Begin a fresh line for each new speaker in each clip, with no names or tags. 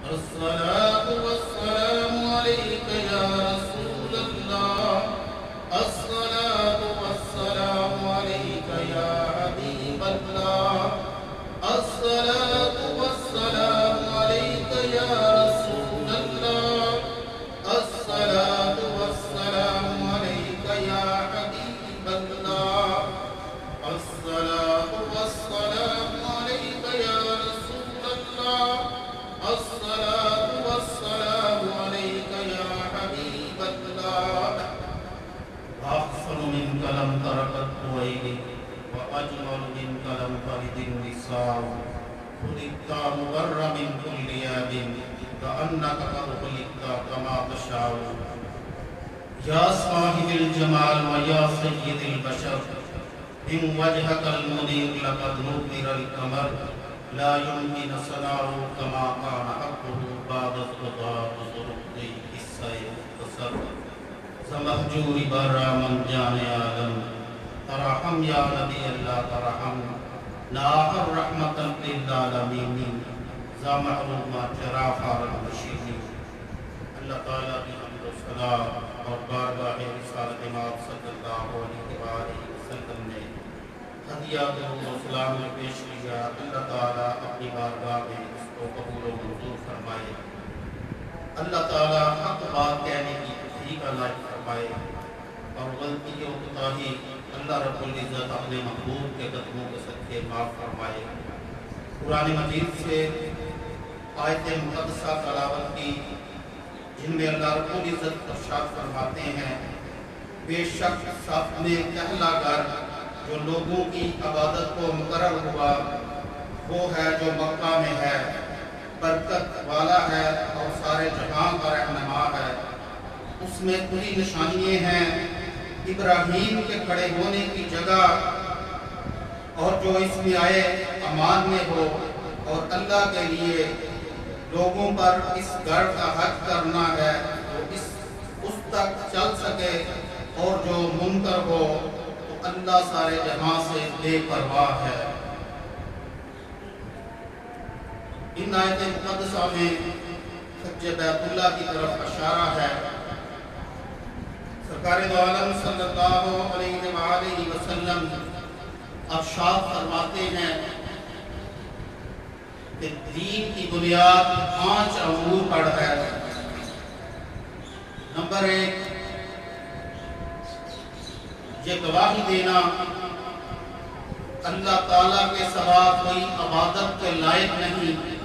الصلاة والسلام عليك يا رسول الله. الصلاة والسلام عليك يا حبيب الله. الصلاة والسلام عليك يا رسول الله. الصلاة والسلام عليك يا حبيب الله. الصلاة والسلام عليك يا رسول الله. الصلاة والسلام عليك يا حبيب الله. أحسن منك لم ترقت عيني وأجمل منك لم تلد النساء. خلقت مبرأ من كل عيب كأنك قد خلقت كما تشاء. يا صاحب الجمال ويا سيد البشر من وجهك المنير لقد نور القمر. لا يمكن صنعه كما كان حقه بعد القضاء ضربتي السيف وسر. سمحجور برا من جان عالم ترحم يا نبي الله ترحم. ناخر رحمة للعالمين زامحروم شرافار المشيني. اللہ تعالیٰ کی حمد و ثنا اور بارگاہ رسالت امام صلی اللہ علیہ وآلہ وسلم نے ہدیہ درود و سلام میں پیش کیا. اللہ تعالیٰ اپنی بارگاہ میں اس کو قبول و منظور فرمائے. اللہ تعالیٰ حق بات کہنے کی توفیق عنایت فرمائے اور غلطی و کوتاہی اللہ رب العزت اپنے محبوب کے قدموں کے صدقے معاف فرمائے. قرآن مجید سے آیت مقدسہ تلاوت کی جن میں اللہ رب العزت ارشاد فرماتے ہیں بے شک صف میں پہلا گھر جو لوگوں کی عبادت کو مقرر ہوا وہ ہے جو مکہ میں ہے، برکت والا ہے اور سارے جہاں کا رہنما ہے. اس میں کھلی نشانیاں ہیں ابراہیم کے کھڑے ہونے کی جگہ اور جو اس میں آئے امان میں ہو. اور اللہ کے لیے لوگوں پر اس گھر کا حق کرنا ہے تو اس تک چل سکے اور جو منکر ہو تو اللہ سارے جہاں سے بے پرواہ ہے. ان آیت مقدسہ میں حج بیت اللہ کی طرف اشارہ ہے. سرکار دو عالم صلی اللہ علیہ وآلہ وسلم ارشاد فرماتے ہیں کہ دین کی بنیاد 5 امور پر ہے. نمبر 1 یہ گواہی دینا اللہ تعالیٰ کے سوا کوئی عبادت کے لائق نہیں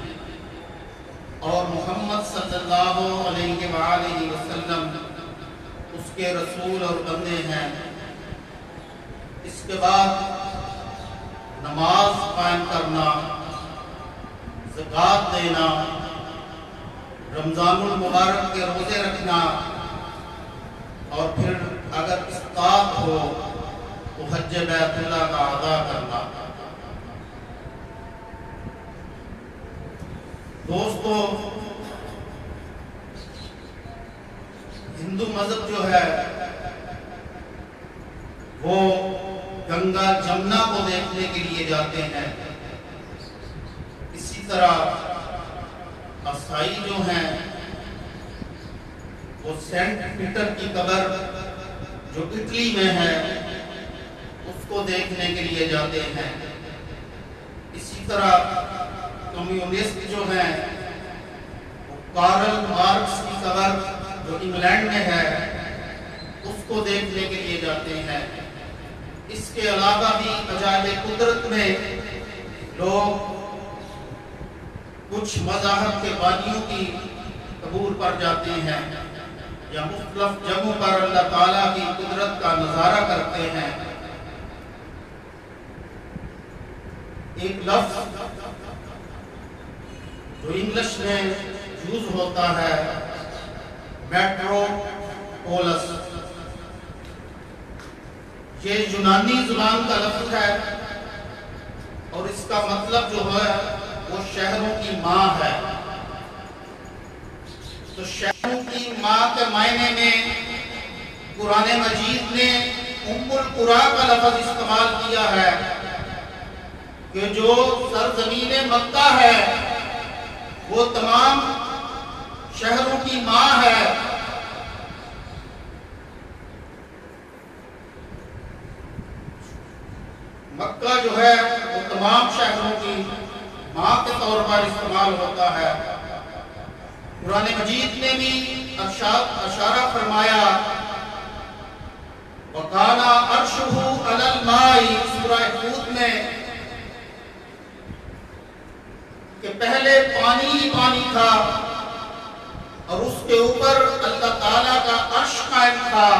اور محمد صلی اللہ علیہ وآلہ وسلم اس کے رسول اور بندے ہیں. اس کے بعد نماز قائم کرنا، زکوٰۃ دینا، رمضان المبارک کے روزے رکھنا اور پھر اگر استطاعت ہو تو حج بیت اللہ کا ادا کرنا. دوستو ہندو مذہب جو ہے وہ گنگا جمنا کو دیکھنے کے لیے جاتے ہیں. اسی طرح عیسائی جو ہیں وہ سینٹ پیٹر کی قبر جو اٹلی میں ہے اس کو دیکھنے کے لیے جاتے ہیں. اسی طرح کمیونسٹ جو ہیں وہ کارل مارکس کی قبر جو انگلینڈ میں ہے اس کو دیکھنے کے لیے جاتے ہیں. اس کے علاوہ بھی عجائب قدرت میں لوگ کچھ مذاہب کے بانیوں کی قبور پر جاتے ہیں یا مختلف جگہوں پر اللہ تعالیٰ کی قدرت کا نظارہ کرتے ہیں. ایک لفظ جو انگلش میں یوز ہوتا ہے میٹروپولس، یہ یونانی زبان کا لفظ ہے اور اس کا مطلب جو ہے وہ شہروں کی ماں ہے. تو شہروں کی ماں کے معنی میں قرآن مجید نے ام القریٰ کا لفظ استعمال کیا ہے کہ جو سرزمین مکہ ہے وہ تمام شہروں کی ماں ہے۔ مکہ جو ہے وہ تمام شہروں کی ماں کے طور پر استعمال ہوتا ہے۔ قرآن مجید نے بھی اشارہ فرمایا وَقَانَ عَرْشُهُ عَلَى الْمَاءِ، سورہ ہود میں، کہ پہلے پانی ہی پانی تھا اور اس کے اوپر اللہ تعالیٰ کا عرش قائم تھا،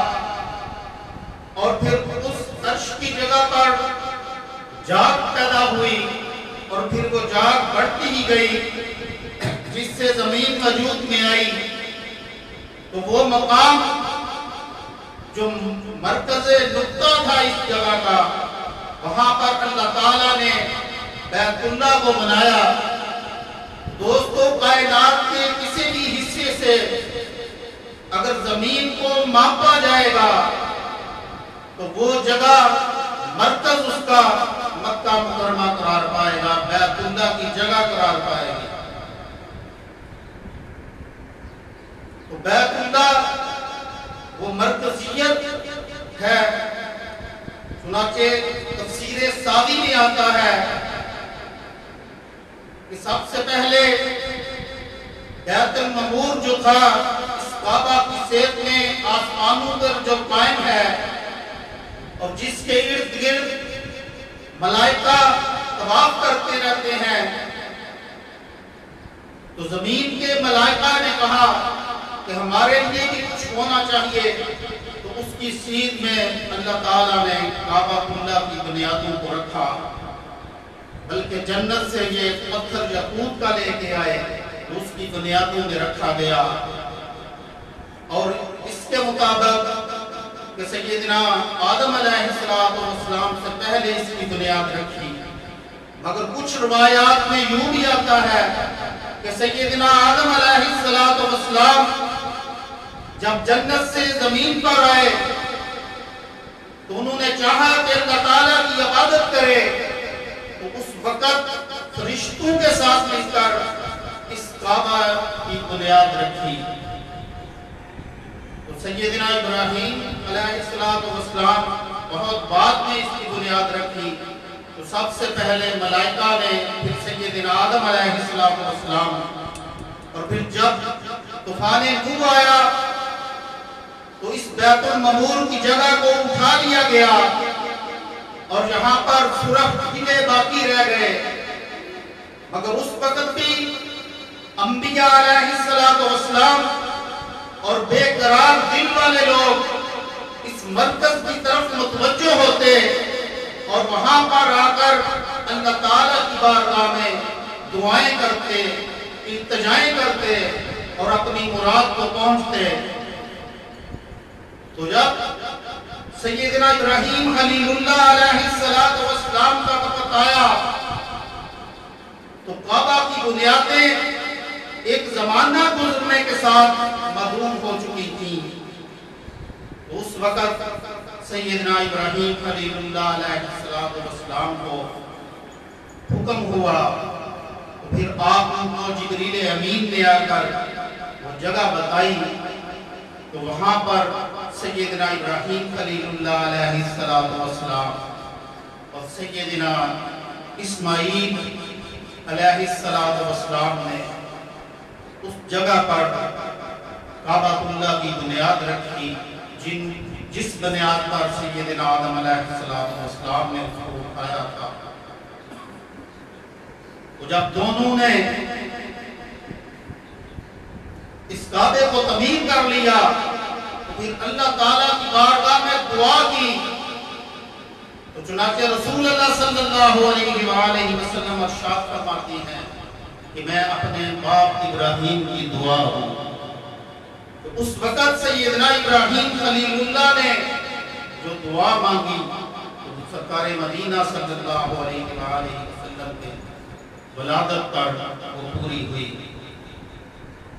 اور پھر اس عرش کی جگہ پر جاگ پیدا ہوئی اور پھر وہ جاگ بڑھتی ہی گئی جس سے زمین وجود میں آئی۔ تو وہ مقام جو مرکز نقطہ تھا اس جگہ کا، وہاں پر اللہ تعالیٰ نے بیت اللہ کو بنایا۔ دوستو، کائنات کے کسی بھی حصے سے اگر زمین کو ماپا جائے گا تو وہ جگہ مرکز اس کا مکہ مکرمہ قرار پائے گا، بیت اللہ کی جگہ قرار پائے گی۔ تو بیت اللہ وہ مرکزیت ہے۔ چنانچہ تفسیر سعدی میں آتا ہے کہ سب سے پہلے بیت المعمور جو تھا اس کعبہ کی سیٹ میں آسمانوں پر جو قائم ہے اور جس کے ارد گرد ملائکہ طواف کرتے رہتے ہیں، تو زمین کے ملائکہ نے کہا کہ ہمارے لیے بھی کچھ ہونا چاہیے، تو اس کی سیدھ میں اللہ تعالیٰ نے کعبہ اللہ کی بنیادوں کو رکھا، بلکہ جنت سے یہ پتھر یاقوت کا لے کے آئے تو اس کی بنیادوں میں رکھا گیا۔ اور اس کے مطابق کہ سیدنا آدم علیہ السلام سے پہلے اس کی بنیاد رکھی، مگر کچھ روایات میں یوں بھی آتا ہے کہ سیدنا آدم علیہ السلام جب جنت سے زمین پر آئے تو انہوں نے چاہا کہ اللہ تعالیٰ کی عبادت کرے، تو اس وقت فرشتوں کے ساتھ مل کر اس کعبہ کی بنیاد رکھی۔ تو سیدنا ابراہیم علیہ السلام بہت بعد میں اس کی بنیاد رکھی، تو سب سے پہلے ملائکہ نے، پھر سیدنا آدم علیہ السلام، اور پھر جب طوفان نوح آیا تو اس بیت المعمور کی جگہ کو اٹھا لیا گیا اور یہاں پر صرف قلعے باقی رہ گئے، مگر اس وقت بھی انبیاء علیہ السلام اور بے قرار دل والے لوگ اس مرکز کی طرف متوجہ ہوتے اور وہاں پر آ کر اللہ تعالیٰ کی بارگاہ میں دعائیں کرتے، التجائیں کرتے اور اپنی مراد کو پہنچتے۔ تو جب سیدنا ابراہیم خلیل اللہ علیہ السلام کا وقت آیا تو کعبہ کی بنیادیں ایک زمانہ گزرنے کے ساتھ مغروم ہو چکی تھیں۔ اس وقت سیدنا ابراہیم خلیل اللہ علیہ السلام کو حکم ہوا، پھر آپ کو جبریل امین نے آ کر وہ جگہ بتائی، تو وہاں پر سیدنا ابراہیم خلیل اللہ علیہ السلام اور سیدنا اسماعیل علیہ السلام نے اس جگہ پر کعبہ اللہ کی بنیاد رکھی، جس بنیاد پر سیدنا آدم علیہ السلام نے اس کو اٹھایا تھا۔ تو جب دونوں نے اس کعبے کو تعمیر کر لیا تو پھر اللہ تعالیٰ کی بارگاہ میں دعا کی، تو چنانچہ رسول اللہ صلی اللہ علیہ وآلہ وسلم ارشاد فرماتی ہیں کہ میں اپنے باپ ابراہیم کی دعا ہوں۔ تو اس وقت سیدنا ابراہیم خلیل اللہ نے جو دعا مانگی تو سرکار مدینہ صلی اللہ علیہ وآلہ وسلم کے ولادت پر وہ پوری ہوئی۔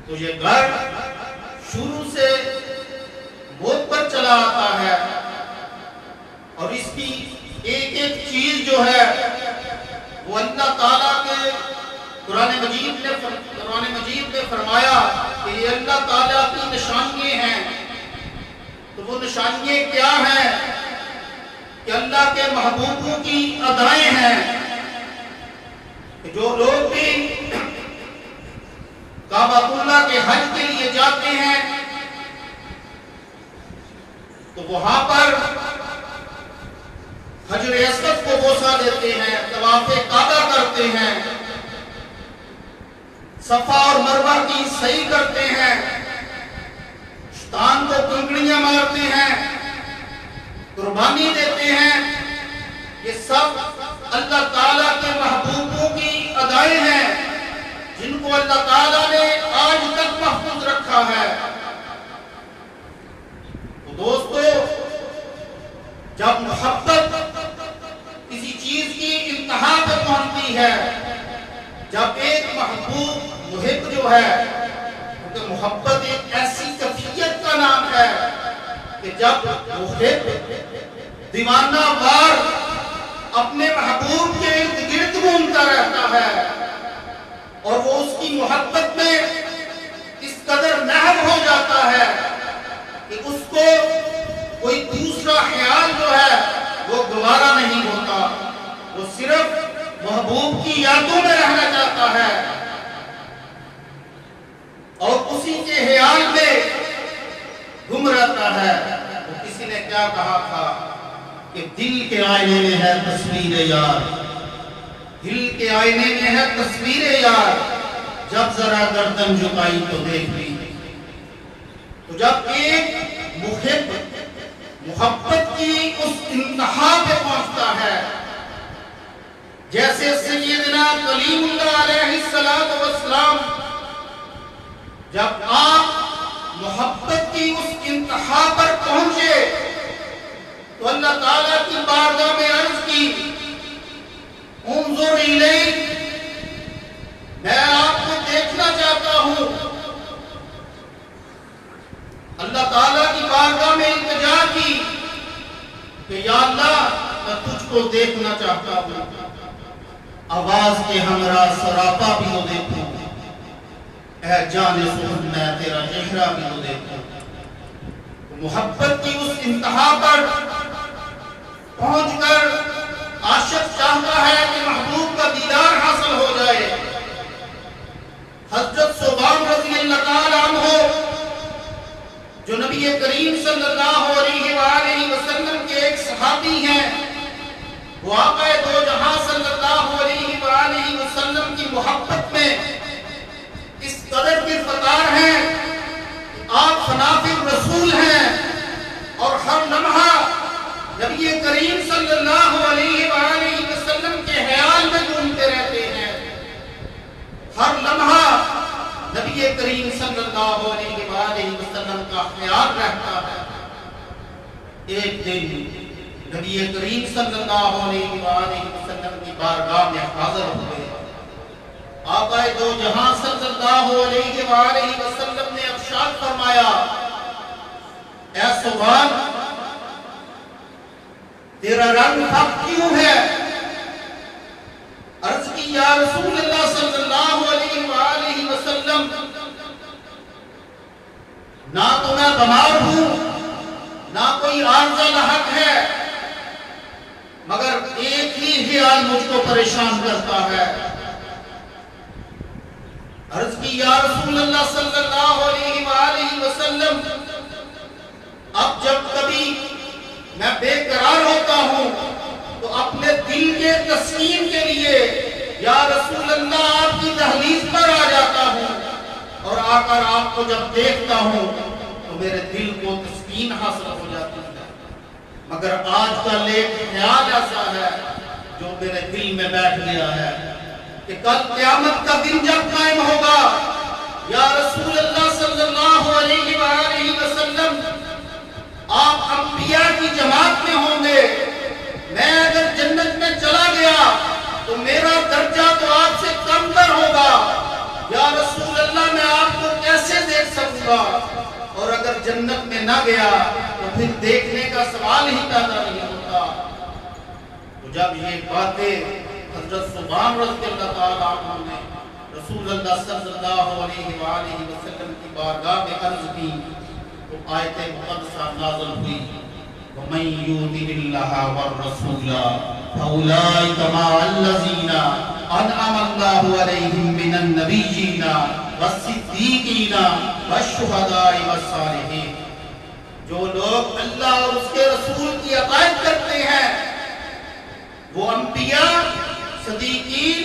تو یہ گھر شروع سے موت پر چلا آتا ہے اور اس کی ایک ایک چیز جو ہے وہ اللہ تعالیٰ کے قرآن مجید نے فرمایا کہ یہ وہ نشانیاں کیا ہیں کہ اللہ کے محبوبوں کی ادائیں ہیں کہ جو لوگ بھی کعبۃ اللہ کے حج کے لیے جاتے ہیں تو وہاں پر حجر اسود کو بوسہ دیتے ہیں، طواف کعبہ کرتے ہیں، صفا اور مروہ کی سعی کرتے ہیں، شیطان کو کنکریاں مارتے ہیں، قربانی دیتے ہیں۔ یہ سب اللہ تعالیٰ کے محبوبوں کی ادائیں ہیں جن کو اللہ تعالیٰ نے آج تک محفوظ رکھا ہے۔ تو دوستو، جب محبت کسی چیز کی انتہا پہ پہنچتی ہے، جب ایک محب جو ہے، کیونکہ محبت ایک ایسی کیفیت کا نام ہے کہ جب محب دیوانہ وار اپنے محبوب کے ارد گرد گھومتا رہتا ہے اور وہ اس کی محبت میں اس قدر محو ہو جاتا ہے کہ اس کو کوئی دوسرا خیال جو ہے وہ گوارا نہیں ہوتا، وہ صرف محبوب کی یادوں میں رہنا چاہتا ہے اور اسی کے خیال میں گم رہتا ہے۔ تو کسی نے کیا کہا تھا کہ دل کے آئینے میں ہے تصویر یار، دل کے آئینے میں ہے تصویر یار، جب ذرا گردن جھکائی تو دیکھ لی۔ تو جب ایک محب محبت کی اس انتہا پہ پہنچتا ہے، جیسے سیدنا کلیم اللہ علیہ السلام، جب آپ محبت کی اس انتہا پر پہنچے تو اللہ تعالیٰ کی بارگاہ میں عرض کی، انظر الیک، میں آپ کو دیکھنا چاہتا ہوں۔ اللہ تعالیٰ کی بارگاہ میں التجا کی کہ یا اللہ میں تجھ کو دیکھنا چاہتا ہوں، آواز کے ہمراہ سراپا بھی تو دیکھوں، اے جان سخن میں تیرا چہرہ بھی تو دیکھوں۔ محبت کی اس انتہا پر پہنچ کر عاشق چاہتا ہے کہ محبوب کا دیدار حاصل ہو جائے۔ حضرت ثوبان رضی اللہ تعالیٰ عنہ جو نبی کریم صلی اللہ علیہ وآلہ وسلم کے ایک صحابی ہیں، وہ آقا دو جہاں صلی اللہ علیہ وآلہ وسلم کی محبت میں اس قدر کی فتار ہیں، آپ خناف الرسول ہیں اور ہر لمحہ نبی کریم صلی اللہ علیہ وآلہ وسلم کے خیال میں گھومتے رہتے ہیں، ہر لمحہ نبی کریم صلی اللہ علیہ وآلہ وسلم کا خیال رہتا ہے۔ ایک دن نبی کریم صلی اللہ علیہ وآلہ وسلم کی بارگاہ میں حاضر ہوئے، آقا دو جہاں صلی اللہ علیہ وآلہ وسلم نے ارشاد فرمایا، اے ثوبان، تیرا رنگ پھک کیوں ہے؟ عرض کی یا رسول اللہ صلی اللہ علیہ وآلہ وسلم، نہ تو میں بیمار ہوں نہ کوئی عارضہ لاحق ہے، مگر ایک ہی خیال مجھ کو پریشان کرتا ہے۔ عرض کی یا رسول اللہ صلی اللہ علیہ وآلہ وسلم، اب جب کبھی میں بے قرار ہوتا ہوں تو اپنے دل کے تسکین کے لیے یا رسول اللہ آپ کی دہلیز پر آ جاتا ہوں، اور آ کر آپ کو جب دیکھتا ہوں تو میرے دل کو تسکین حاصل ہو جاتی ہے۔ مگر آج کل ایک خیال ایسا ہے جو میرے دل میں بیٹھ گیا ہے کہ کل قیامت کا دن جب قائم ہوگا، یا رسول اللہ صلی اللہ علیہ وآلہ وسلم، آپ انبیاء کی جماعت میں ہوں گے، میں اگر جنت میں چلا گیا تو میرا درجہ تو آپ سے کم تر ہوگا، یا رسول اللہ میں آپ کو کیسے دیکھ سکوں گا؟ اور اگر جنت میں نہ گیا تو پھر دیکھنے کا سوال ہی پیدا نہیں ہوتا۔ تو جب یہ باتیں حضرت ثوبان رضی اللہ تعالیٰ عنہ نے رسول اللہ صلی اللہ علیہ وآلہ وسلم کی بارگاہ میں عرض کی، تو آیت مقدسہ نازل ہوئی وَمَن يُطِعِ اللَّهَ وَالرَّسُولَ فَأُولَٰئِكَ مَعَ الَّذِينَ أَنْعَمَ اللَّهُ عَلَيْهِم مِّنَ النَّبِيِّينَ وَالصِّدِّيقِينَ وَالشُّهَدَاءِ وَالصَّالِحِينَ۔ جو لوگ اللہ اور اس کے رسول کی اطاعت کرتے ہیں وہ انبیاء، صدیقین،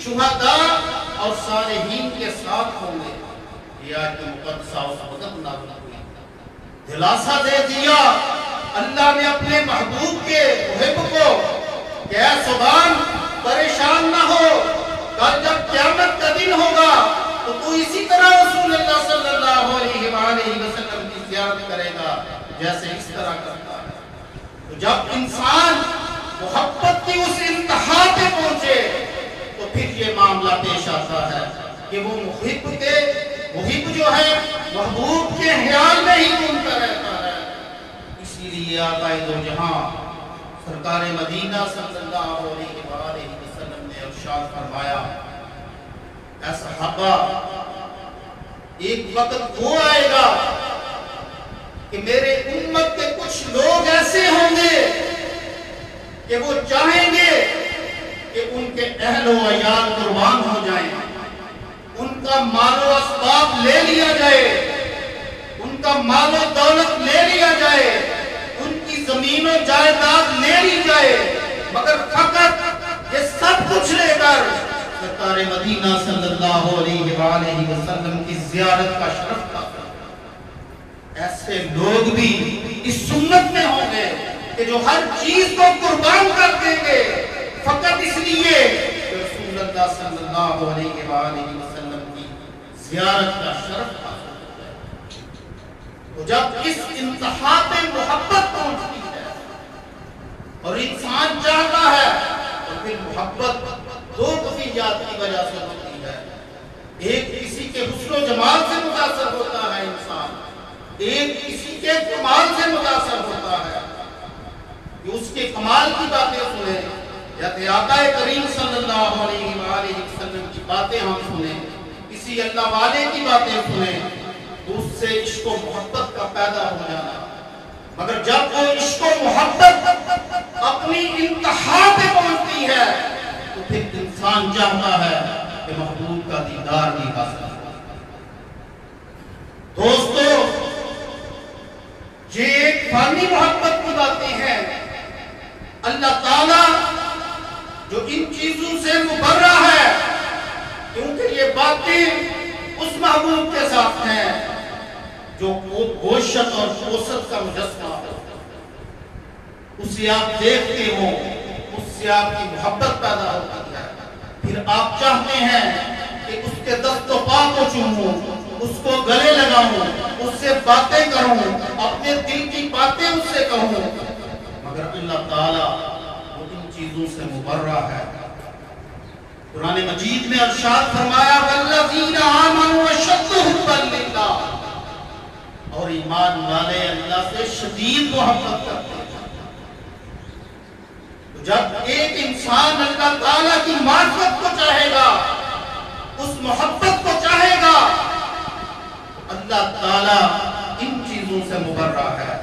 شہداء اور صالحین کے ساتھ ہوں گے۔ یہ آیت مقدسہ اس وقت نازل ہوئی، دلاسا دے دیا اللہ نے اپنے محبوب کے محب کو کہ اے زبان پریشان نہ ہو، کل جب قیامت کا دن ہوگا تو اسی طرح رسول اللہ صلی اللہ علیہ وآلہ وسلم کی زیارت کرے گا جیسے اس طرح کرتا ہے۔ تو جب انسان محبت کی اس انتہا پہ پہنچے تو پھر یہ معاملہ پیش آتا ہے کہ وہ محب جو ہے محبوب کے خیال میں ہی گھومتا رہتا ہے۔ اسی لیے آقا دو جہاں سرکار مدینہ صلی اللہ علیہ وآلہ وسلم نے ارشاد فرمایا اے صحابہ ایک وقت وہ آئے گا کہ میرے امت کے کچھ لوگ ایسے ہوں گے کہ وہ چاہیں گے کہ ان کے اہل و عیال قربان ہو جائیں، ان کا مال و اسباب لے لیا جائے، ان کا مال و دولت لے لیا جائے، ان کی زمین و جائیداد لے لی جائے، مگر فقط یہ سب کچھ لے کر سرکار مدینہ صلی اللہ علیہ وآلہ وسلم کی زیارت کا شرف پاتا۔ ایسے لوگ بھی اس سنت میں ہوں گے کہ جو ہر چیز کو قربان کر دیں گے فقط اس لیے کہ رسول اللہ صلی اللہ علیہ وآلہ وسلم کی زیارت کا شرف پاتا ہے۔ تو جب اس انتہا پہ محبت پہنچتی ہے اور انسان چاہتا ہے تو پھر محبت دو کفیات کی وجہ سے ہوتی ہے۔ ایک کسی کے حسن و جمال سے متاثر ہوتا ہے انسان، ایک کسی کے کمال سے متاثر ہوتا ہے کہ اس کے کمال کی باتیں سنیں یا کہ آقا کریم صلی اللہ علیہ وآلہ وسلم کی باتیں ہم سنیں، کسی اللہ والے کی باتیں سنیں تو اس سے عشق و محبت کا پیدا ہو جانا۔ مگر جب وہ عشق و محبت اپنی انتہا پہ پہنچتی ہے تو پھر انسان چاہتا ہے کہ محبوب کا دیدار بھی حاصل ہو۔ دوستو یہ ایک فانی محبت کی باتیں ہیں۔ اللہ تعالیٰ جو ان چیزوں سے مبرہ ہے کیونکہ یہ باتیں اس محبوب کے ساتھ ہیں جو گوشت اور کوثر کا مجسمہ ہے، اسے آپ دیکھتے ہو اس سے آپ کی محبت پیدا ہوتی ہے، پھر آپ چاہتے ہیں کہ اس کے دست و پا کو چوموں، اس کو گلے لگاؤں، اس سے باتیں کروں، اپنے دل کی باتیں اس سے کہوں، مگر اللہ تعالیٰ وہ ان چیزوں سے مبرہ ہے۔ قرآن مجید میں ارشاد فرمایا وَالَّذِينَ آمَنُوا أَشَدُّ حُبًّا لِلَّهِ، اور ایمان والے اللہ سے شدید محبت کرتے ہیں۔ جب ایک انسان اللہ تعالیٰ کی معرفت کو چاہے گا، اس محبت کو چاہے گا، اللہ تعالیٰ ان چیزوں سے مبرہ ہے۔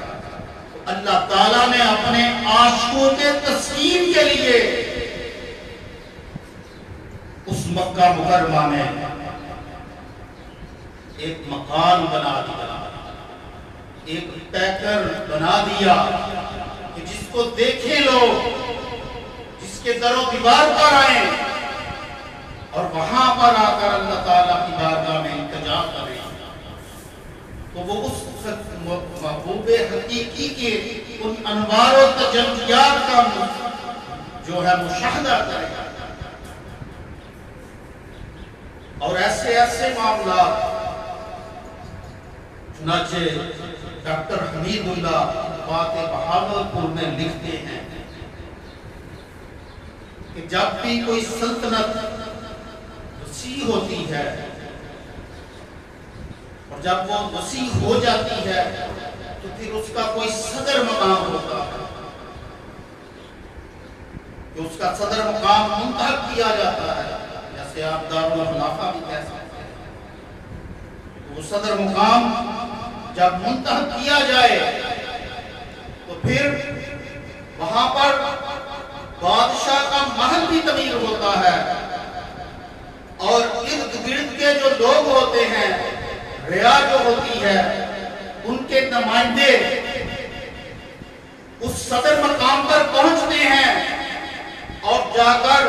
اللہ تعالیٰ نے اپنے عاشقوں کے تسکین کے لیے اس مکہ مکرمہ میں ایک مکان بنا دیا، ایک پیکر بنا دیا کہ جس کو دیکھیں لوگ، جس کے در و دیوار پر آئیں اور وہاں پر آ کر اللہ تعالیٰ کی بارگاہ میں التجا کریں تو وہ اس محبوب حقیقی کے ان انوار و تجلیات کا جو ہے مشاہدہ کرے گا۔ اور ایسے ایسے معاملات چنانچہ ڈاکٹر حمید اللہ بات بہاولپور میں لکھتے ہیں کہ جب بھی کوئی سلطنت وسیع ہوتی ہے اور جب وہ وسیع ہو جاتی ہے تو پھر اس کا کوئی صدر مقام ہوتا ہے کہ اس کا صدر مقام منتخب کیا جاتا ہے، جیسے آپ دارالخلافہ بھی کہہ سکتے ہیں۔ وہ صدر مقام جب منتخب کیا جائے تو پھر وہاں پر بادشاہ کا محل بھی تعمیر ہوتا ہے، اور ارد گرد کے جو لوگ ہوتے ہیں، رعا جو ہوتی ہے، ان کے نمائندے اس صدر مقام پر پہنچتے ہیں اور جا کر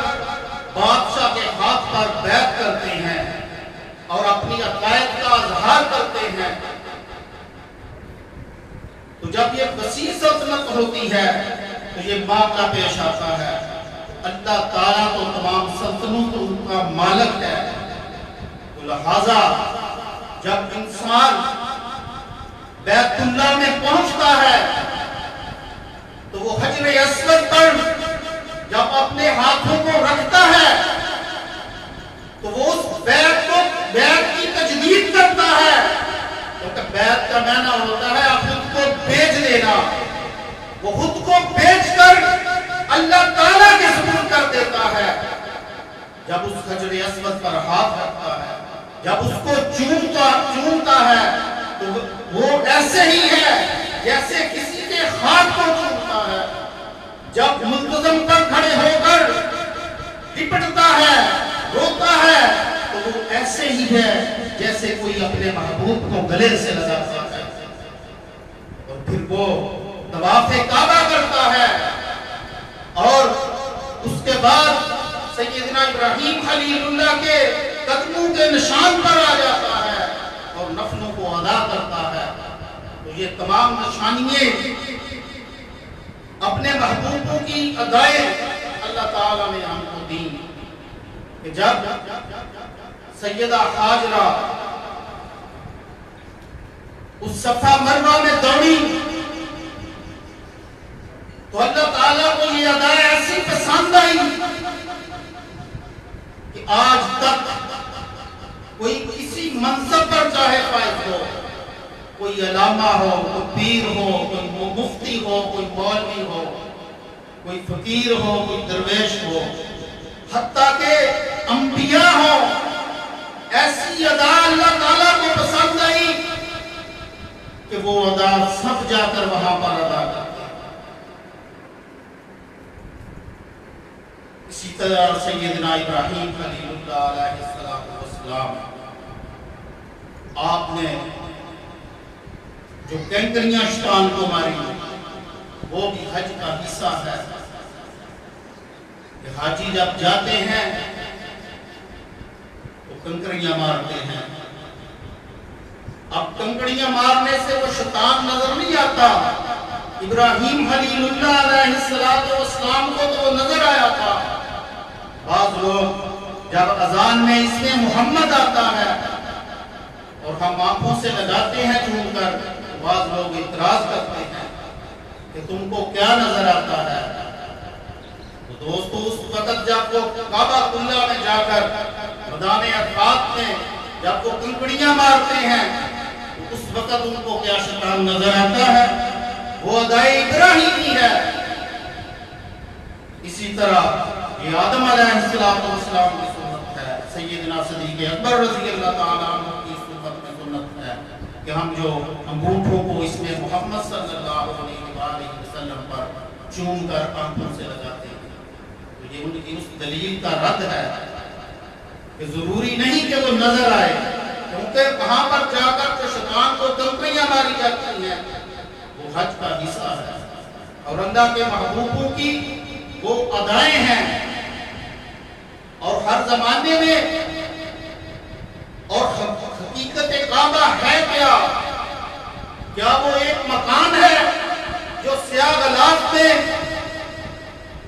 بادشاہ کے ہاتھ پر بیعت کرتے ہیں اور اپنی عقائد کا اظہار کرتے ہیں۔ تو جب یہ وسیع سلطنت ہوتی ہے تو یہ معاملہ پیش آتا ہے۔ اللہ تعالیٰ تو تمام سلطنتوں کا مالک ہے، تو لہذا جب انسان بیت اللہ میں پہنچتا ہے تو وہ حجر اسود پر جب اپنے ہاتھوں کو رکھتا ہے تو وہ اس بیعت کی تجدید کرتا ہے، کیونکہ بیعت کا معنی ہوتا ہے خود کو بیچ دینا۔ وہ خود کو بیچ کر اللہ تعالیٰ کے سپرد کر دیتا ہے۔ جب اس حجر اسود پر ہاتھ رکھتا ہے، جب اس کو چومتا ہے تو وہ ایسے ہی ہے جیسے کسی کے ہاتھ کو چومتا ہے۔ جب منتظم پر کھڑے ہو کر لپٹتا ہے، روتا ہے، تو وہ ایسے ہی ہے جیسے کوئی اپنے محبوب کو گلے سے لگاتا ہے۔ اور پھر وہ طواف کعبہ کرتا ہے اور اس کے بعد سیدنا ابراہیم خلیل اللہ کے قدموں کے نشان پر آ جاتا ہے اور نفلوں کو ادا کرتا ہے۔ تو یہ تمام نشانیاں اپنے محبوبوں کی ادائیں اللہ تعالیٰ نے ہم کو دی کہ جب سیدہ حاجرہ اس صفا مروہ میں دوڑی تو اللہ تعالیٰ کو یہ ادائیں ایسی پسند آئی کہ آج تک کوئی کسی منصب پر چاہے فائز ہو، کوئی علامہ ہو، کوئی پیر ہو، کوئی مفتی ہو، کوئی مولوی ہو، کوئی فقیر ہو، کوئی درویش ہو، حتیٰ کہ انبیاء ہو، ایسی ادا اللہ تعالیٰ کو پسند آئی کہ وہ ادا سب جا کر وہاں پر ادا کرتے۔ اسی طرح سیدنا ابراہیم خلیل اللہ علیہ السلام، آپ نے جو کنکریاں شیطان کو ماری وہ بھی حج کا حصہ ہے کہ حاجی جب جاتے ہیں تو کنکریاں مارتے ہیں۔ اب کنکریاں مارنے سے وہ شیطان نظر نہیں آتا، ابراہیم خلیل اللہ علیہ السلام کو تو وہ نظر آیا تھا۔ بعض لوگ جب اذان میں اس میں محمد آتا ہے اور ہم آنکھوں سے لگاتے ہیں چون کر، بعض لوگ اعتراض کرتے ہیں کہ تم کو کیا نظر آتا ہے؟ تو دوستو اس وقت جب وہ کعبہ اللہ میں جا کر میدان عرفات میں جب وہ کنکریاں مارتے ہیں تو اس وقت ان کو کیا شیطان نظر آتا ہے؟ وہ ادائے ابراہیمی ہے۔ اسی طرح یہ آدم علیہ السلام کی سنت ہے، سیدنا صدیق اکبر رضی اللہ تعالیٰ عنہ کی سنت میں سنت ہے کہ ہم جو انگوٹھوں کو اس میں محمد صلی اللہ علیہ وسلم پر چوم کر آنکھوں سے لگاتے ہیں، تو یہ ان کی اس دلیل کا رد ہے کہ ضروری نہیں کہ وہ نظر آئے، کیونکہ وہاں پر جا کر جو شیطان کو کنکریاں ماری جاتی ہیں وہ حج کا حصہ ہے اور اللہ کے محبوبوں کی وہ ادائیں ہیں۔ اور ہر زمانے میں اور حقیقت کعبہ ہے کیا وہ ایک مکان ہے جو سیاہ غلاف میں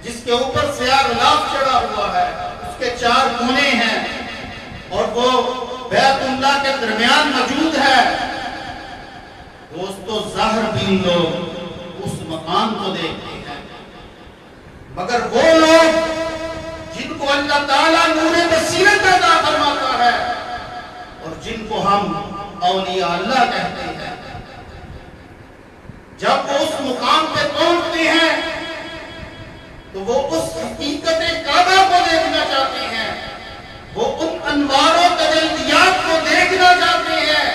جس کے اوپر سیاہ غلاف چڑھا ہوا ہے، اس کے 4 کونے ہیں اور وہ بیت اللہ کے درمیان موجود ہے؟ دوستو ظاہر بین لوگ اس مکان کو دیکھتے ہیں، مگر وہ لوگ جن کو اللہ تعالیٰ نور بصیرت عطا فرماتا ہے اور جن کو ہم اولیاء اللہ کہتے ہیں، جب وہ اس مقام پہ پہنچتے ہیں تو وہ اس حقیقت کعبہ کو دیکھنا چاہتے ہیں، وہ ان انوار و تجلیات کو دیکھنا چاہتے ہیں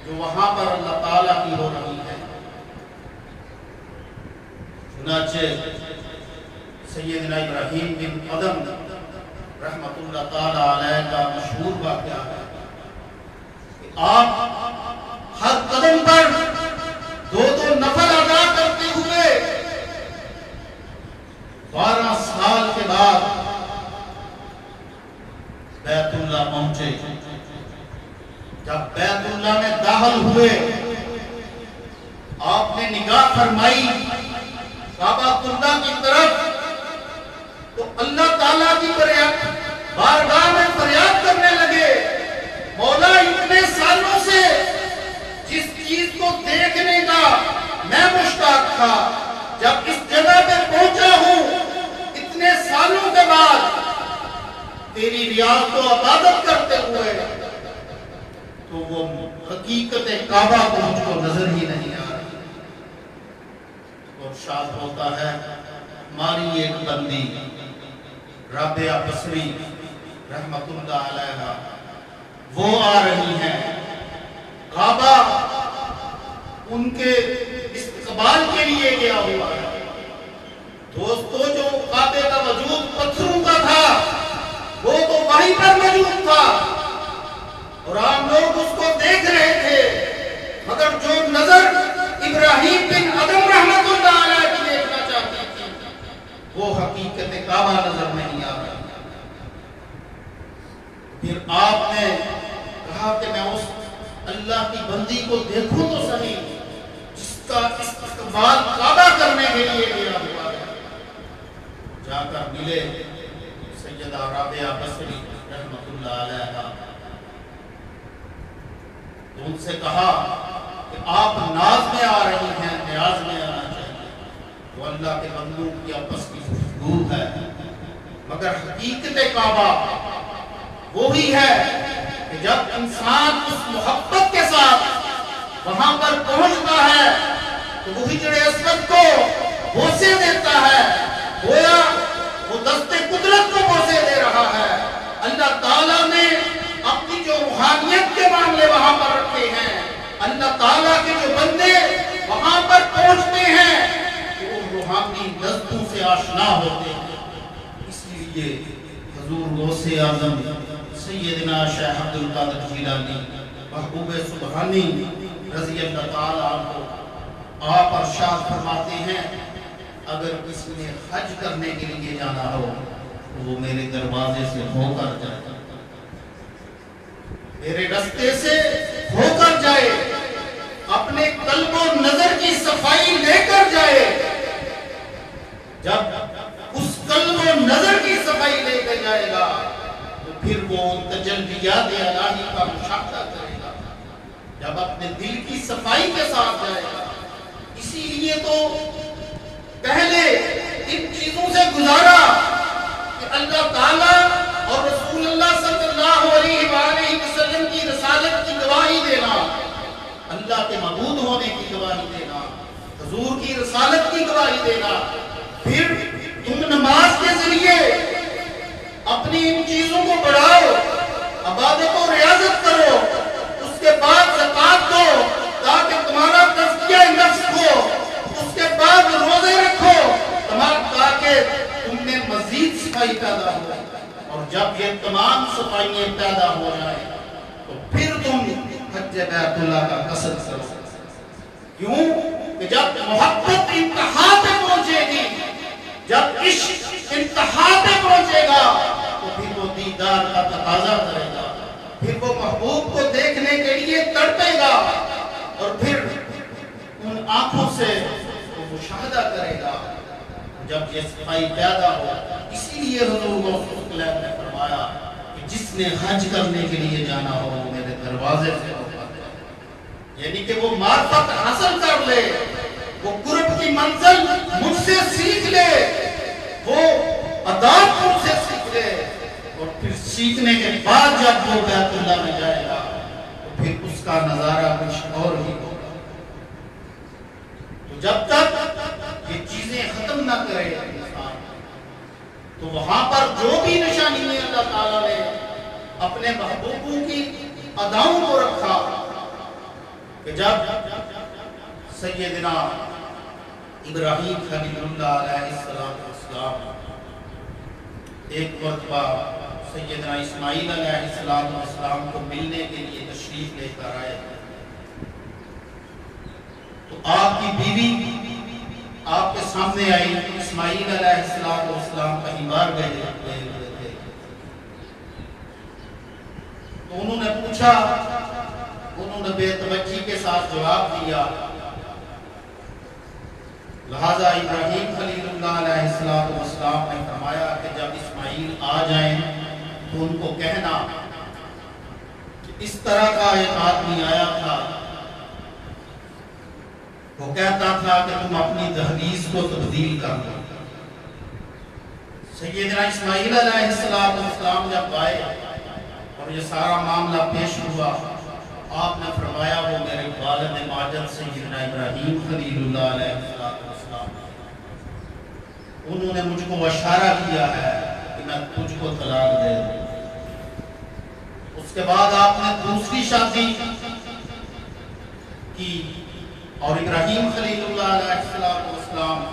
جو وہاں پر سے سیدنا ابراہیم بن ادم رحمت اللہ تعالی علیہ کا مشہور واقعہ ہے کہ آپ ہر قدم پر دو نفل ادا کرتے ہوئے 12 سال کے بعد بیت اللہ پہنچے. جب بیت اللہ میں داخل ہوئے آپ نے نگاہ فرمائی کعبہ اللہ کی طرف تو اللہ تعالیٰ کی بارگاہ میں فریاد کرنے لگے, مولا اتنے سالوں سے جس چیز کو دیکھنے کا میں مشتاق تھا, جب اس جگہ پہ پہنچا ہوں اتنے سالوں کے بعد تیری ریاض و عبادت کرتے ہوئے, تو وہ حقیقت کعبہ کو مجھ کو نظر ہی نہیں آ رہی. اور شاد ہوتا ہے ہماری ایک بندی رابعہ بصری رحمت اللہ علیہ, وہ آ رہی ہیں, کعبہ ان کے استقبال کے لیے گیا ہوا ہے. دوستو جو کعبے کا وجود پتھروں کا تھا وہ تو وہیں پر موجود تھا اور عام لوگ اس کو دیکھ رہے تھے, مگر جو نظر ابراہیم بن ادم رحمت اللہ علیہ کی دیکھنا چاہتی تھی وہ حقیقت کعبہ نظر نہیں آ رہی. پھر آپ نے کہا کہ میں اس اللہ کی بندی کو دیکھوں تو صحیح جس کا استقبال کعبہ کرنے کے لیے گیا ہوا ہے. جا کر ملے سیدہ رابعہ بصری رحمت اللہ علیہ, تو ان سے کہا کہ آپ ناز میں آ رہی ہیں, نیاز میں آنا چاہیے. وہ اللہ کے بندوں کی آپس کی گفتگو ہے, مگر حقیقت کعبہ وہی ہے کہ جب انسان اس محبت کے ساتھ وہاں پر پہنچتا ہے تو وہ حجر اسود کو بوسے دیتا ہے, گویا وہ دست قدرت کو بوسے دے رہا ہے. اللہ تعالیٰ نے اپنی جو روحانیت کے معاملے وہاں پر رکھے ہیں, اللہ تعالیٰ کے جو بندے وہاں پر پہنچتے ہیں تو وہ روحانی لذتوں سے آشنا ہوتے ہیں. اس لیے حضور غوث اعظم سیدنا شیخ عبد القادر جیلانی محبوب سبحانی رضی اللہ تعالیٰ عنہ آپ ارشاد فرماتے ہیں, اگر کسی نے حج کرنے کے لیے جانا ہو تو وہ میرے دروازے سے ہو کر جائے, میرے رستے سے ہو کر جائے, اپنے قلب و نظر کی صفائی لے کر جائے. جب اس قلب و نظر کی صفائی لے کر جائے گا تو پھر وہ تجلیات الہی کا مشاہدہ کرے گا, جب اپنے دل کی صفائی کے ساتھ جائے گا. اسی لیے تو پہلے ان چیزوں سے گزارا کہ اللہ تعالیٰ اور رسول اللہ صلی اللہ علیہ وآلہ وسلم کی رسالت کی گواہی دینا, اللہ کے معبود ہونے کی گواہی دینا, حضور کی رسالت کی گواہی دینا. پھر تم نماز کے ذریعے اپنی ان چیزوں کو بڑھاؤ, عبادت و ریاضت کرو, اس کے بعد زکوٰۃ دو تاکہ تمہارا تزکیہ نفس ہو, اس کے بعد روزے رکھو تاکہ تم میں مزید صفائی پیدا ہو. اور جب یہ تمام صفائیاں پیدا ہو جائیں تو پھر تم حج بیت اللہ کا قصد کرو. کیوں کہ جب محبت انتہا پہ پہنچے گی, جب عشق انتہا پہ پہنچے گا تو پھر وہ دیدار کا تقاضا کرے گا, پھر وہ محبوب کو دیکھنے کے لیے تڑپے گا اور پھر ان آنکھوں سے وہ مشاہدہ کرے گا. جب یہ صفائی پیدا ہو, اسی لیے حضور غوث اللہ نے فرمایا کہ جس نے حج کرنے کے لیے جانا ہو وہ میرے دروازے سے ہو کر جائے, یعنی کہ وہ معرفت حاصل کر لے, وہ قرب کی منزل مجھ سے سیکھ لے, وہ اداب مجھ سے سیکھ لے, اور پھر سیکھنے کے بعد جب وہ بیت اللہ میں جائے گا تو پھر اس کا نظارہ کچھ اور ہی ہوگا. تو جب تک یہ چیزیں ختم نہ کرے انسان تو وہاں پر جو بھی نشانی میں اللہ تعالیٰ نے اپنے محبوبوں کی اداؤں کو رکھا کہ جب سیدنا ابراہیم خلیل اللہ علیہ السلام ایک مرتبہ سیدنا اسماعیل علیہ السلام کو ملنے کے لیے تشریف لے کر آئے، تو آپ کی بیوی آپ کے سامنے آئی۔ اسماعیل علیہ السلام کہیں باہر گئے ہوئے تھے، تو انہوں نے پوچھا، انہوں نے بے توجہی کے ساتھ جواب دیا، لہذا ابراہیم خلیل اللہ علیہ السلام نے فرمایا کہ جب اسماعیل آ جائیں تو ان کو کہنا کہ اس طرح کا ایک آدمی آیا تھا، وہ کہتا تھا کہ تم اپنی دہلیز کو تبدیل کر دو۔ سیدنا اسماعیل علیہ السلام جب آئے اور یہ سارا معاملہ پیش ہوا، آپ نے فرمایا وہ میرے والد ماجد سیدنا ابراہیم خلیل اللہ علیہ السلام، انہوں نے مجھ کو اشارہ کیا ہے کہ میں تجھ کو طلاق دے دوں۔ اس کے بعد آپ نے دوسری شادی کی اور ابراہیم خلیل اللہ علیہ السلام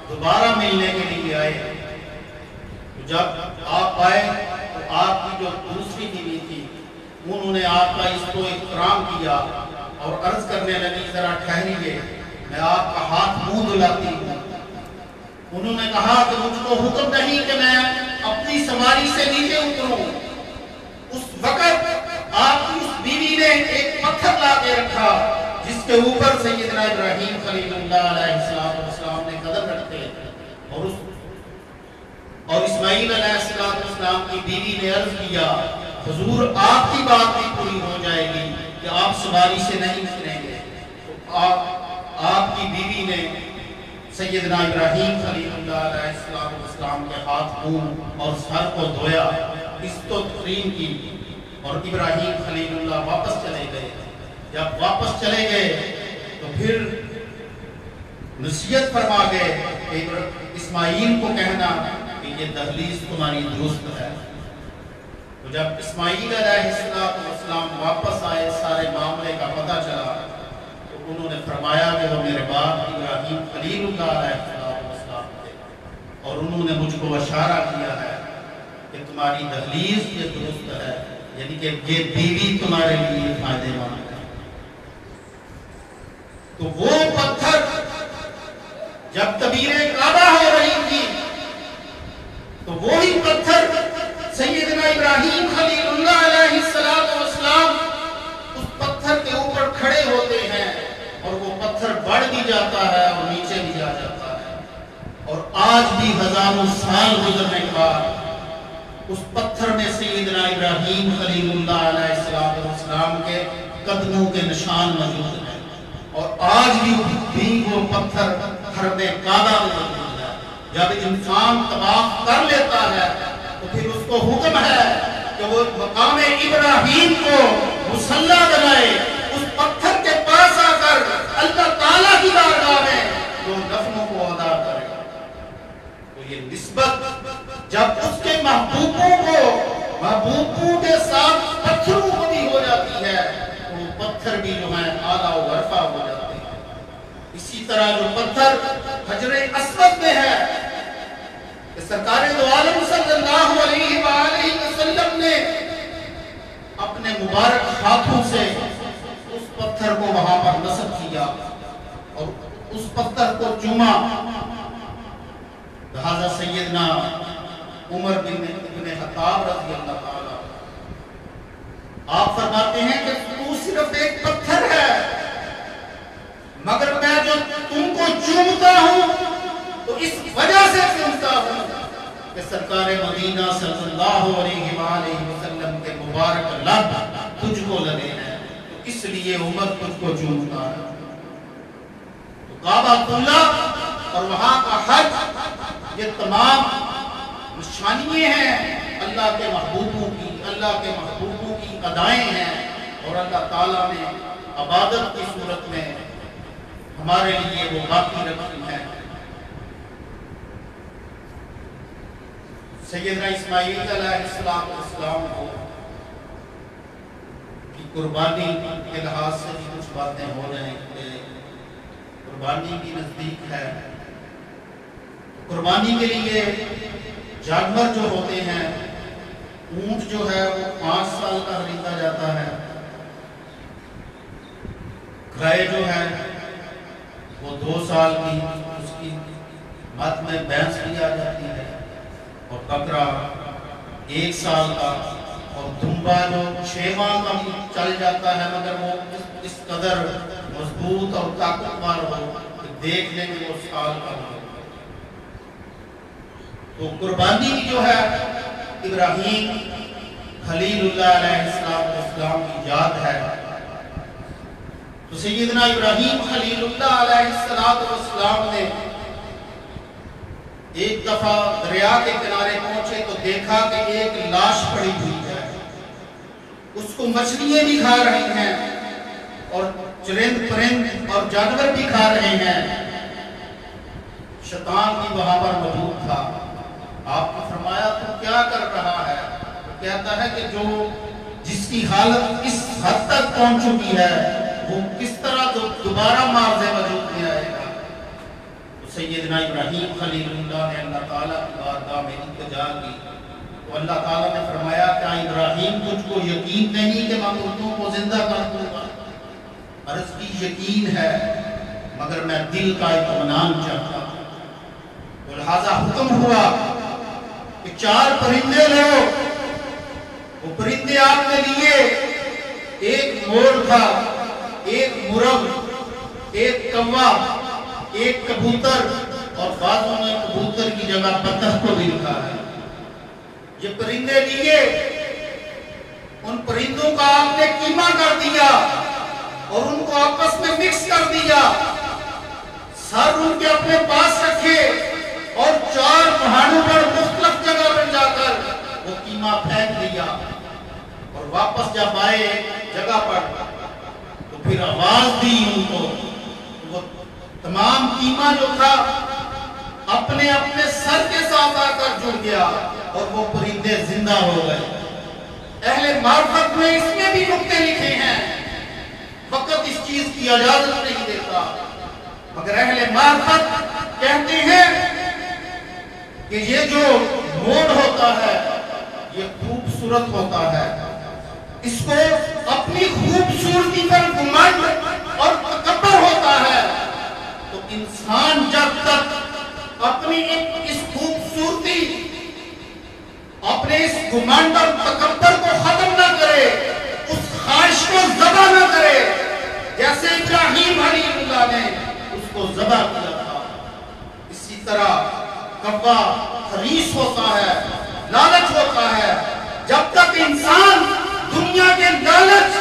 دوبارہ ملنے کے لیے آئے۔ جب آپ آئے تو آپ کی جو دوسری بیوی تھی انہوں نے آپ کا اس کو احترام کیا اور عرض کرنے لگی ذرا ٹھہریے، میں آپ کا ہاتھ منہ دھلاتی ہوں۔ انہوں نے کہا کہ مجھ کو حکم نہیں کہ میں اپنی سواری سے نیچے اتروں۔ اس وقت آپ کی اس بیوی نے ایک پتھر لا کے رکھا جس کے اوپر سیدنا ابراہیم خلیل اللہ علیہ السلام نے قدم رکھتے، اور اسماعیل علیہ السلام کی بیوی نے عرض کیا، حضور آپ کی بات بھی پوری ہو جائے گی کہ آپ سواری سے نہیں اتریں گے۔ تو آپ کی بیوی نے سیدنا ابراہیم خلیل اللہ علیہ السلام کے ہاتھ منہ اور سر کو دھویا، عزت و تکریم کی، اور ابراہیم خلیل اللہ واپس چلے گئے۔ جب واپس چلے گئے تو پھر نصیحت فرما گئے کہ اسماعیل کو کہنا کہ یہ دہلیز تمہاری درست ہے۔ تو جب اسماعیل علیہ السلام واپس آئے، سارے معاملے کا پتہ چلا، تو انہوں نے فرمایا کہ وہ میرے باپ ابراہیم خلیل اللہ علیہ السلام تھے، اور انہوں نے مجھ کو اشارہ کیا ہے کہ تمہاری دہلیز یہ درست ہے، یعنی کہ یہ بیوی تمہارے لیے فائدے مند ہے۔ تو وہ پتھر جب تعمیر کعبہ ہو رہی تھی تو وہی پتھر سیدنا ابراہیم خلیل اللہ علیہ السلام اس پتھر کے اوپر کھڑے ہوتے ہیں، اور وہ پتھر بڑھ بھی جاتا ہے اور نیچے بھی آ جاتا ہے، اور آج بھی ہزاروں سال گزرنے کے بعد اس پتھر میں سیدنا ابراہیم خلیل اللہ علیہ السلام کے قدموں کے نشان موجود ہیں، اور آج بھی وہ پتھر حرم کعبہ میں موجود ہے۔ جب انسان طواف کر لیتا ہے تو پھر اس کو حکم ہے کہ وہ مقام ابراہیم کو مصلی بنائے، اس پتھر کے پاس آ کر اللہ تعالیٰ کی بارگاہ میں جو نفلوں کو ادا کرے۔ تو یہ نسبت جب اس کے محبوبوں کے ساتھ پتھروں کو بھی ہو جاتی ہے تو وہ پتھر بھی جو ہیں اعلیٰ و برفا ہو جاتے ہیں۔ اسی طرح جو پتھر حجر اسود میں ہے کہ سرکار دو عالم صلی اللہ علیہ وآلہ وسلم نے اپنے مبارک ہاتھوں سے اس پتھر کو وہاں پر نصب کیا اور اس پتھر کو چوما۔ لہذا سیدنا عمر بن خطاب رضی اللہ تعالیٰ آپ فرماتے ہیں کہ تو صرف ایک پتھر ہے، مگر میں جو تم کو چومتا ہوں تو اس وجہ سے چومتا ہوں کہ سرکار مدینہ صلی اللہ علیہ وآلہ وسلم کے مبارک لب تجھ کو لگے ہیں، تو اس لیے عمر تجھ کو چومتا ہے۔ تو کعبۃ اللہ اور وہاں کا حج یہ تمام نشانیاں ہیں اللہ کے محبوبوں کی، اللہ کے محبوبوں کی ادائیں ہیں، اور اللہ تعالیٰ نے عبادت کی صورت میں ہمارے لیے وہ باقی رکھی ہیں۔ سیدنا اسماعیل علیہ السلام کو کی قربانی کے لحاظ سے بھی کچھ باتیں ہو جائیں کہ قربانی بھی نزدیک ہے۔ قربانی کے لیے جانور جو ہوتے ہیں، اونٹ جو ہے وہ 5 سال کا خریدا جاتا ہے، گائے جو ہے وہ 2 سال کی، اس کی مت میں بھینس بھی آ جاتی ہے، اور بکرا 1 سال کا، اور دمبا جو 6 ماہ کا بھی چل جاتا ہے، مگر وہ اس قدر مضبوط اور طاقتور ہو کہ دیکھنے میں وہ سال کا ہو۔ تو قربانی جو ہے ابراہیم خلیل اللہ علیہ السلام کی یاد ہے۔ تو سیدنا ابراہیم خلیل اللہ علیہ السلام نے ایک دفعہ دریا کے کنارے پہنچے تو دیکھا کہ ایک لاش پڑی ہوئی ہے، اس کو مچھلیاں بھی کھا رہی ہیں اور چرند پرند اور جانور بھی کھا رہے ہیں، شیطان بھی وہاں پر موجود تھا۔ آپ نے فرمایا تو کیا کر رہا ہے؟ وہ کہتا ہے کہ جس کی حالت اس حد تک پہنچ چکی ہے وہ کس طرح دوبارہ معرض وجود میں آئے گا؟ تو سیدنا ابراہیم خلیل اللہ نے اللہ تعالیٰ کی بارگاہ میں التجا کی، تو اللہ تعالیٰ نے فرمایا کیا ابراہیم تجھ کو یقین نہیں کہ میں مردوں کو زندہ کر دوں گا؟ عرض کی یقین ہے، مگر میں دل کا اطمینان چاہتا ہوں۔ تو لہذا حکم ہوا کہ 4 پرندے لو۔ وہ پرندے آپ نے لیے، ایک مور تھا، ایک مرغ، ایک کوا، ایک کبوتر، اور بعضوں نے کبوتر کی جگہ بطخ کو بھی لکھا ہے۔ یہ پرندے لیے، ان پرندوں کا آپ نے قیمہ کر دیا اور ان کو آپس میں مکس کر دیا، سر ان کے اپنے پاس رکھے اور 4 پہاڑوں پر مختلف جگہ پر جا کر وہ قیمہ پھینک دیا، اور واپس جب آئے جگہ پر تو پھر آواز دی ان کو، وہ تمام قیمہ جو تھا اپنے اپنے سر کے ساتھ آ کر جڑ گیا اور وہ پرندے زندہ ہو گئے۔ اہل معرفت میں اس میں بھی نکتے لکھے ہیں، وقت اس چیز کی اجازت نہیں دیتا، مگر اہل معرفت کہتے ہیں کہ یہ جو موڑ ہوتا ہے یہ خوبصورت ہوتا ہے، اس کو اپنی خوبصورتی پر گمنڈ اور تکبر ہوتا ہے، تو انسان جب تک اپنی اس خوبصورتی، اپنے اس گمنڈ اور تکبر کو ختم نہ کرے، اس خواہش کو ذبح نہ کرے، جیسے ابراہیم خلیل اللہ نے اس کو ذبح کیا تھا، اسی طرح کوا حریص ہوتا ہے، لالچ ہوتا ہے۔ جب تک انسان دنیا کے لالچ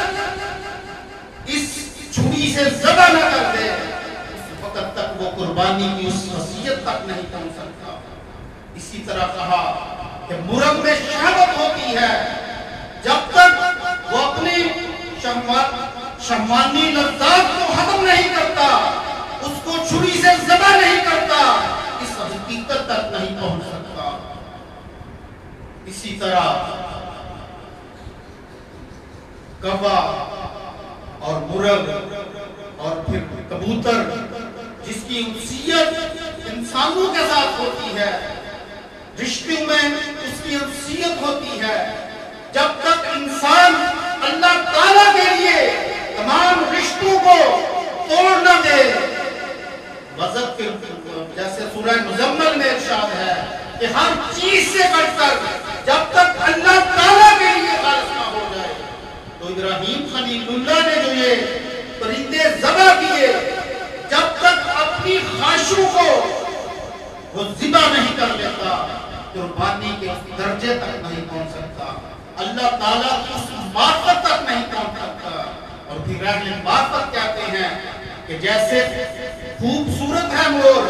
اس چھری سے ذبح نہ کر دے، اس وقت تک وہ قربانی کی اس خاصیت تک نہیں پہنچ سکتا۔ اسی طرح کہا کہ مرغ میں شہوت ہوتی ہے، جب تک وہ اپنی شہوانی لذات کو ختم نہیں کرتا، اس کو چھری سے ذبح نہیں کرتا، اس حقیقت تک نہیں پہنچ سکتا۔ اسی طرح کوا اور مرغ اور پھر کبوتر، جس کی انسیت انسانوں کے ساتھ ہوتی ہے، رشتوں میں اس کی انسیت ہوتی ہے، جب تک انسان اللہ تعالیٰ کے لیے تمام رشتوں کو توڑ نہ دے، جیسے سورہ مزمل میں ارشاد ہے کہ ہر چیز سے بڑھ کر جب تک اللہ تعالیٰ کے لیے خالص نہ ہو جائے۔ تو ابراہیم خلیل اللہ نے جو یہ پرندے ذبح کیے، جب تک اپنی خواہشوں کو وہ ذبح نہیں کر لیتا، قربانی کے اس درجے تک نہیں پہنچ سکتا، اللہ تعالیٰ کی اس معرفت تک نہیں پہنچ سکتا۔ اور پھر اہل معرفت کہتے ہیں کہ جیسے خوبصورت ہے مور،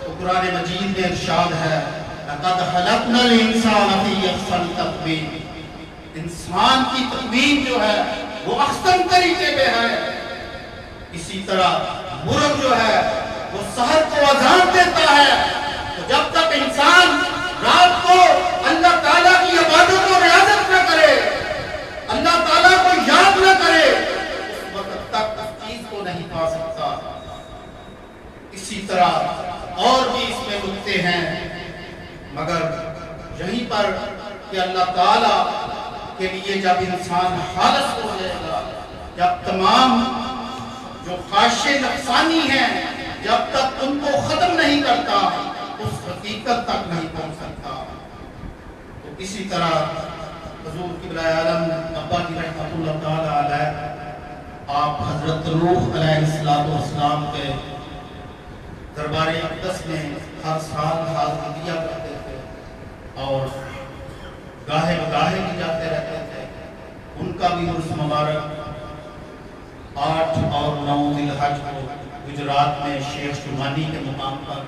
تو قرآن مجید میں ارشاد ہے لَقَدْ خَلَقْنَا الْإِنسَانَ فِي أَحْسَنِ تَقْوِيمٍ، انسان کی تقویم جو ہے وہ احسن طریقے پہ ہے۔ اسی طرح مرغ جو ہے وہ سحر کو اذان دیتا ہے، تو جب تک انسان رات کو اللہ تعالیٰ کی عبادت اور ریاضت نہ کرے، اللہ تعالیٰ کو یاد نہ کرے، اس وقت تک اس چیز کو نہیں پا سکتا۔ اسی طرح اور بھی اس میں نکتے ہیں، مگر یہیں پر کہ اللہ تعالیٰ کے لیے جب انسان خالص ہو جائے گا، جب تمام جو خواہش نفسانی ہیں جب تک ان کو ختم نہیں کرتا اس حقیقت تک نہیں پہنچ سکتا۔ تو اسی طرح حضور قبلہ عالم ابا کی رحمت اللہ تعالی علیہ، آپ حضرت نوح علیہ السلام کے دربار اقدس میں ہر سال حاضری دیا کرتے تھے اور گاہے بگاہے بھی جاتے رہتے تھے۔ ان کا بھی عرس مبارک 8 اور 9 ذی الحج کو گجرات میں شیخ شمانی کے مقام پر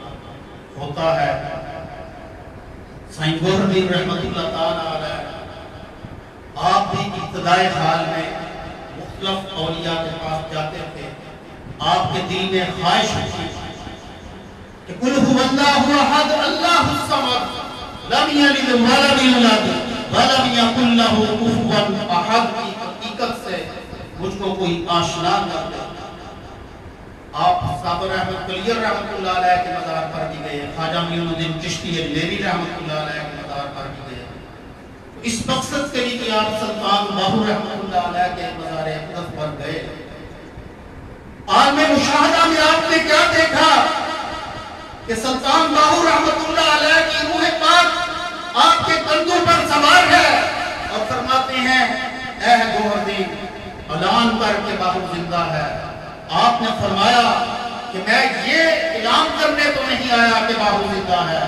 ہوتا ہے۔ سائیں گوہر الدین رحمت اللہ تعالی علیہ آپ بھی ابتدائی حال میں مختلف اولیاء کے پاس جاتے تھے۔ آپ کے دل میں خواہش ہوتی کہ قل هو اللہ احد اللہ الصمد لم یلد ولم یولد ولم یکن لہ کفوا احد کی حقیقت سے مجھ کو کوئی آشنا کر دے۔ آپ صابر احمد کلیر رحمت اللہ علیہ کے مزار پر بھی گئے، خواجہ معین الدین چشتی اجمیری رحمت اللہ علیہ کے مزار پر بھی گئے۔ اس مقصد کے لیے کہ آپ سلطان باہو رحمت اللہ علیہ کے مزار اقدس پر گئے۔ عالم مشاہدہ میں آپ نے کیا دیکھا کہ سلطان باہو رحمت اللہ علیہ کی روح پاک آپ کے کندھوں پر سوار ہے اور فرماتے ہیں اے گوہر الدین اعلان کر کے باہو زندہ ہے۔ آپ نے فرمایا کہ میں یہ اعلان کرنے تو نہیں آیا کہ باہو زندہ ہے،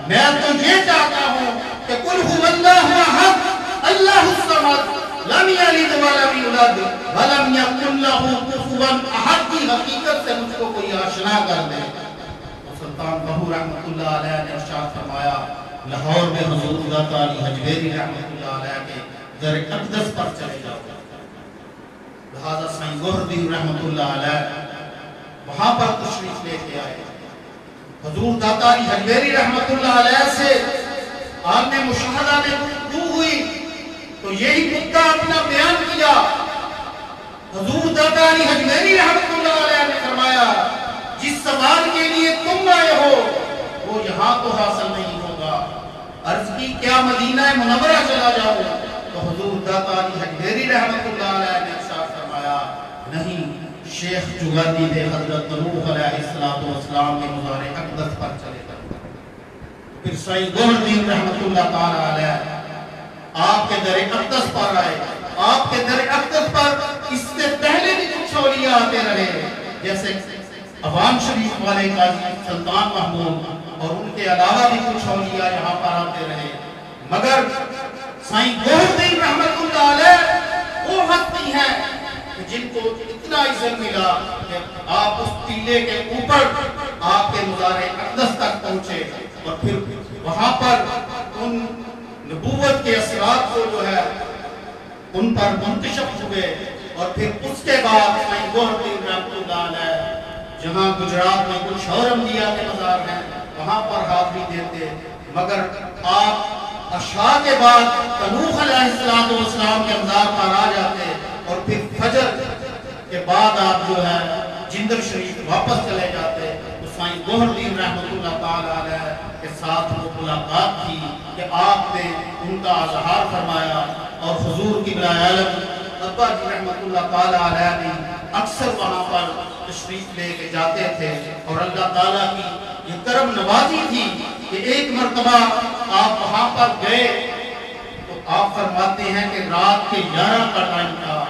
میں تو یہ چاہتا ہوں کہ قل هو اللہ احد اللہ الصمد لم یلد ولم یولد ولم یکن لہ کفوا احد کی حقیقت سے مجھ کو کوئی آشنا کر دے۔ سلطان باہو رحمت اللہ علیہ نے ارشاد فرمایا لاہور میں حضور داتا علی حجویری رحمت اللہ علیہ کے در اقدس پر چلے جاؤ۔ لہذا سائیں گوہر الدین رحمت اللہ علیہ وہاں پر تشریف لے کے آئے۔ حضور داتا علی حجویری رحمت اللہ علیہ سے آپ نے مشاہدہ میں گفتگو ہوئی تو یہی مدعا اپنا بیان کیا۔ حضور داتا علی حجویری رحمت اللہ علیہ نے فرمایا جس سوال کے لیے تم آئے ہو وہ یہاں تو حاصل نہیں ہوگا۔ عرض کی کیا مدینہ منورہ چلا جاؤ؟ تو حضور داتا علی حجویری رحمت اللہ علیہ نے ارشاد فرمایا نہیں، شیخ چگاتی دے حضرت نوح علیہ السلام کے مزار اقدس پر چلے گا۔ پھر سائیں گوہر الدین رحمت اللہ تعالی علیہ آپ کے در اقدس پر آئے۔ آپ کے در اقدس پر اس سے پہلے بھی کچھ اولیاء آتے رہے، جیسے عوام شریف والے قاضی سلطان محمود اور ان کے علاوہ بھی کچھ اولیاء یہاں پر آتے رہے، مگر سائیں گوہر الدین رحمت اللہ علیہ وہ ہستی ہیں جن کو اتنا عزت ملا کہ آپ اس ٹیلے کے اوپر آپ کے مزار اقدس تک پہنچے اور پھر وہاں پر ان نبوت کے اثرات کو جو ہے ان پر منتشر ہوئے۔ اور پھر اس کے بعد سائیں گوہر الدین رحمت اللہ علیہ جہاں گجرات میں کچھ اور انبیاء کے مزار ہیں وہاں پر حاضری دیتے، مگر آپ عشاء کے بعد نوح علیہ السلام کے مزار پر آ جاتے اور پھر فجر کے بعد آپ جو ہے جندر شریف واپس چلے جاتے۔ تو سائیں گوہر الدین رحمت اللہ تعالی علیہ کے ساتھ وہ ملاقات تھی کہ آپ نے ان کا اظہار فرمایا اور حضور قبلہ عالم ابا جی رحمت اللہ تعالی علیہ نے اکثر وہاں پر تشریف لے کے جاتے تھے اور اللہ تعالیٰ کی یہ کرم نوازی تھی کہ ایک مرتبہ آپ وہاں پر گئے تو آپ فرماتے ہیں کہ رات کے 11 کا ٹائم تھا،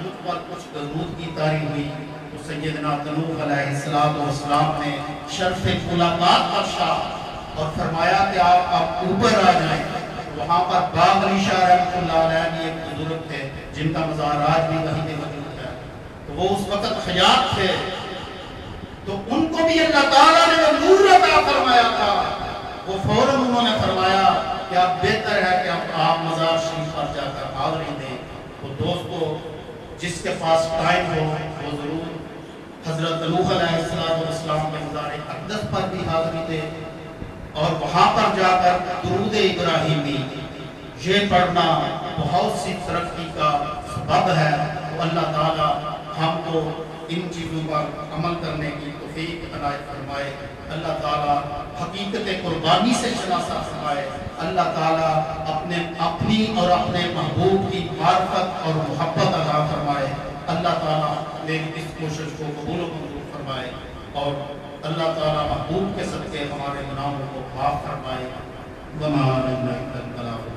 مجھ پر کچھ درود کی طاری ہوئی تو سیدنا نوح علیہ السلام نے شرف ملاقات بخشا اور فرمایا کہ آپ اوپر آ جائیں۔ وہاں پر باغ علی شاہ رحمت اللہ علیہ بھی ایک بزرگ تھے جن کا مزار آج بھی وہیں پہ موجود ہے، تو وہ اس وقت حیات تھے، تو ان کو بھی اللہ تعالیٰ نے وہ نور عطا فرمایا تھا۔ وہ فوراً انہوں نے فرمایا کہ اب بہتر ہے کہ آپ مزار شریف پر جا کر حاضری دیں۔ تو دوستو جس کے پاس ٹائم ہو وہ ضرور حضرت نوح علیہ السلام کے مزار اقدس پر بھی حاضری دے اور وہاں پر جا کر درود ابراہیمی یہ پڑھنا بہت سی ترقی کا سبب ہے۔ تو اللہ تعالیٰ ہم کو ان چیزوں پر عمل کرنے کی توفیق عنایت فرمائے۔ اللہ تعالیٰ حقیقت قربانی سے شناسا فرمائے۔ اللہ تعالیٰ اپنی اور اپنے محبوب کی معرفت اور محبت عطا فرمائے۔ اللہ تعالیٰ میری اس کوشش کو قبول و منظور فرمائے، اور اللہ تعالیٰ محبوب کے صدقے ہمارے گناہوں کو معاف فرمائے۔ وما علینا الا البلاغ۔